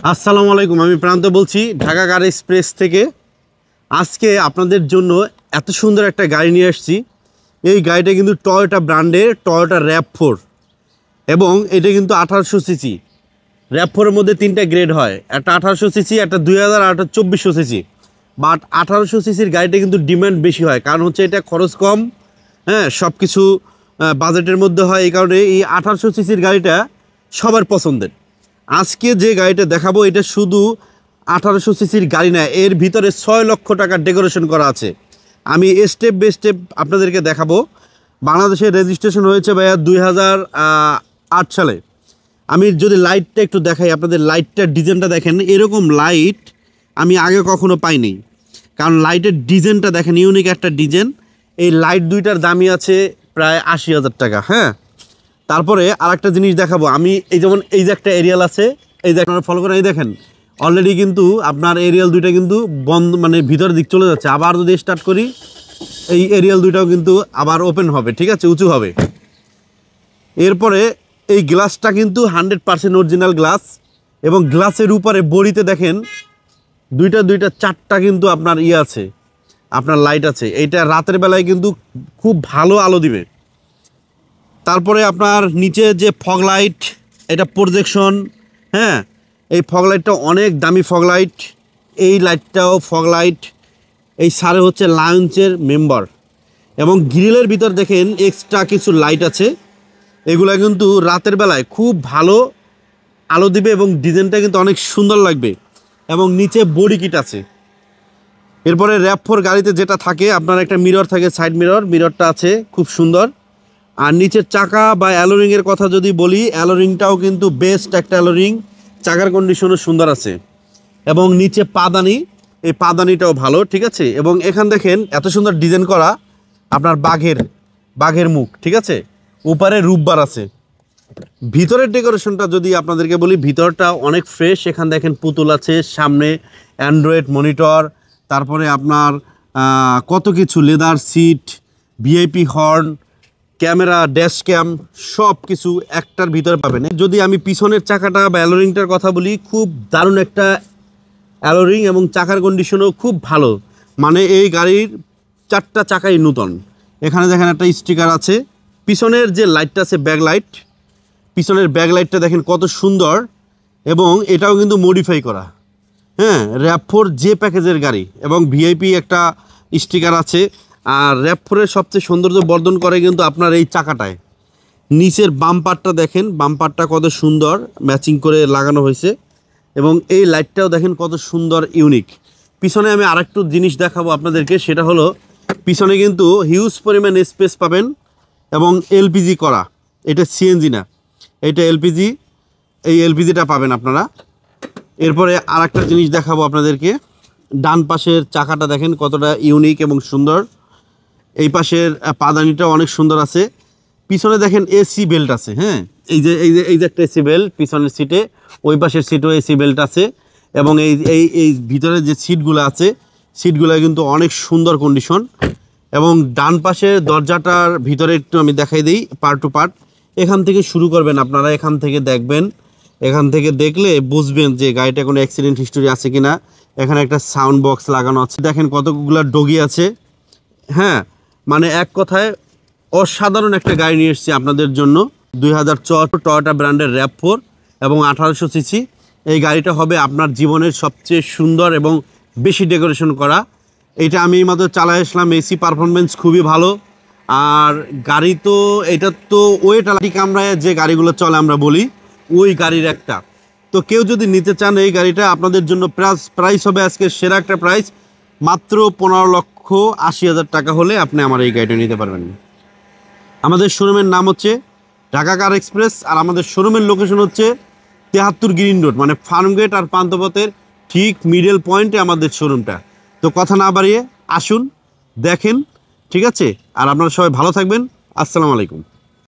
আসসালামু আলাইকুম, আমি প্রান্ত বলছি ঢাকা কার এক্সপ্রেস থেকে। আজকে আপনাদের জন্য এত সুন্দর একটা গাড়ি নিয়ে আসছি। এই গাড়িটা কিন্তু টয়োটা ব্র্যান্ডের টয়োটা RAV4 এবং এটা কিন্তু 1800 সিসি। RAV4-এর মধ্যে তিনটা গ্রেড হয়, একটা 1800 সিসি, একটা 2000 আর একটা 2400 সিসি। বাট 1800 সিসির গাড়িটা কিন্তু ডিমান্ড বেশি হয়, কারণ হচ্ছে এটা খরচ কম, হ্যাঁ, সব কিছু বাজেটের মধ্যে হয়। এই কারণে এই 1800 সিসির গাড়িটা সবার পছন্দের। আজকে যে গাড়িটা দেখাবো এটা শুধু 1800 সিসির গাড়ি না, এর ভিতরে 6 লক্ষ টাকার ডেকোরেশন করা আছে। আমি স্টেপ বাই স্টেপ আপনাদেরকে দেখাবো। বাংলাদেশের রেজিস্ট্রেশন হয়েছে ভাইয়া 2008 সালে। আমি যদি লাইটটা একটু দেখাই আপনাদের, লাইটটার ডিজাইনটা দেখেন, এরকম লাইট আমি আগে কখনো পাইনি। কারণ লাইটের ডিজাইনটা দেখেন, ইউনিক একটা ডিজাইন। এই লাইট দুইটার দামই আছে প্রায় 80,000 টাকা। হ্যাঁ, তারপরে আরেকটা জিনিস দেখাবো আমি। এই যেমন এই যে একটা এরিয়াল আছে, এই যে আপনারা ফলো করেন, এই দেখেন অলরেডি কিন্তু আপনার এরিয়াল দুইটা কিন্তু বন্ধ, মানে ভিতরের দিক চলে যাচ্ছে। আবার যদি স্টার্ট করি, এই এরিয়াল দুইটাও কিন্তু আবার ওপেন হবে, ঠিক আছে, উঁচু হবে। এরপরে এই গ্লাসটা কিন্তু 100% অরিজিনাল গ্লাস, এবং গ্লাসের উপরে বড়িতে দেখেন দুইটা চারটা কিন্তু আপনার আছে, আপনার লাইট আছে। এইটা রাতের বেলায় কিন্তু খুব ভালো আলো দিবে। তারপরে আপনার নিচে যে ফগ লাইট, এটা প্রজেকশন, হ্যাঁ, এই ফগ লাইটটা অনেক দামি ফগ লাইট। এই লাইটটাও ফগ লাইট। এই সারে হচ্ছে লায়ন্সের মেম্বার, এবং গ্রিলের ভিতর দেখেন এক্সট্রা কিছু লাইট আছে। এগুলা কিন্তু রাতের বেলায় খুব ভালো আলো দিবে এবং ডিজাইনটা কিন্তু অনেক সুন্দর লাগবে। এবং নিচে বডি কিট আছে। এরপরে RAV4 গাড়িতে যেটা থাকে, আপনার একটা মিরর থাকে, সাইড মিরর, মিররটা আছে খুব সুন্দর। আর নিচের চাকা বা অ্যালোরিংয়ের কথা যদি বলি, অ্যালোরিংটাও কিন্তু বেস্ট একটা অ্যালোরিং, চাকার কন্ডিশনও সুন্দর আছে। এবং নিচে পাদানি, এই পাদানিটাও ভালো, ঠিক আছে। এবং এখান দেখেন এত সুন্দর ডিজাইন করা আপনার বাঘের মুখ, ঠিক আছে, উপরে রূপবার আছে। ভিতরের ডেকোরেশনটা যদি আপনাদেরকে বলি, ভিতরটা অনেক ফ্রেশ। এখান দেখেন পুতুল আছে, সামনে অ্যান্ড্রয়েড মনিটর, তারপরে আপনার কত কিছু, leather seat, VIP horn, camera, dash cam, সব কিছু একটার ভিতরে পাবেন। যদি আমি পিছনের চাকাটা বা অ্যালোরিংটার কথা বলি, খুব দারুণ একটা অ্যালোরিং এবং চাকার কন্ডিশনও খুব ভালো। মানে এই গাড়ির চারটা চাকাই নূতন। এখানে দেখেন একটা স্টিকার আছে। পিছনের যে লাইটটা আছে, ব্যাক লাইট, পিছনের ব্যাক লাইটটা দেখেন কত সুন্দর, এবং এটাও কিন্তু মডিফাই করা। হ্যাঁ, RAV4 যে প্যাকেজের গাড়ি, এবং ভিআইপি একটা স্টিকার আছে। আর RAV4-এর সবচেয়ে সৌন্দর্য বর্ধন করে কিন্তু আপনার এই চাকাটায়। নিচের বাম্পারটা দেখেন, বাম্পারটা কত সুন্দর ম্যাচিং করে লাগানো হয়েছে, এবং এই লাইটটাও দেখেন কত সুন্দর, ইউনিক। পিছনে আমি আরেকটু জিনিস দেখাবো আপনাদেরকে, সেটা হলো পিছনে কিন্তু হিউজ পরিমাণ স্পেস পাবেন, এবং এলপিজি করা। এটা সিএনজি না, এটা এলপিজি, এই এলপিজিটা পাবেন আপনারা। এরপরে আরেকটা জিনিস দেখাবো আপনাদেরকে, ডান পাশের চাকাটা দেখেন কতটা ইউনিক এবং সুন্দর। এই পাশের পাদানিটাও অনেক সুন্দর আছে। পিছনে দেখেন এসি বেল্ট আছে। হ্যাঁ, এই যে একটা এসি বেল্ট পিছনের সিটে, ওই পাশের সিটেও এসি বেল্ট আছে। এবং এই ভিতরে যে সিটগুলো আছে, সিটগুলো কিন্তু অনেক সুন্দর কন্ডিশন। এবং ডান পাশের দরজাটার ভিতরে একটু আমি দেখাই দিই পার্ট টু পার্ট। এখান থেকে শুরু করবেন আপনারা, এখান থেকে দেখবেন, এখান থেকে দেখলে বুঝবেন যে গাড়িটা কোনো অ্যাক্সিডেন্ট হিস্টোরি আছে কিনা। এখানে একটা সাউন্ড বক্স লাগানো আছে, দেখেন কতগুলো ডগি আছে। হ্যাঁ, মানে এক কথায় অসাধারণ একটা গাড়ি নিয়ে এসেছি আপনাদের জন্য। 2004 টয়োটা ব্র্যান্ডের RAV4 এবং 1800 সিসি। এই গাড়িটা হবে আপনার জীবনের সবচেয়ে সুন্দর এবং বেশি ডেকোরেশন করা। এটা আমি মাত্র চালায় আসলাম, এসি পারফরমেন্স খুবই ভালো। আর গাড়ি তো এটা তো ওয়েটালি কামরায় যে গাড়িগুলো চলে আমরা বলি, ওই গাড়ির একটা। তো কেউ যদি নিতে চান এই গাড়িটা, আপনাদের জন্য প্রাইস হবে আজকে সেরা একটা প্রাইস, মাত্র 15,80,000 টাকা হলে আপনি আমার এই গাড়িটা নিতে পারবেন। আমাদের শোরুমের নাম হচ্ছে ঢাকা কার এক্সপ্রেস, আর আমাদের শোরুমের লোকেশন হচ্ছে 73 গ্রিন রোড, মানে ফার্মগেট আর পান্থপথের ঠিক মিডল পয়েন্টে আমাদের শোরুমটা। তো কথা না বাড়িয়ে আসুন, দেখেন, ঠিক আছে। আর আপনারা সবাই ভালো থাকবেন। আসসালামু আলাইকুম।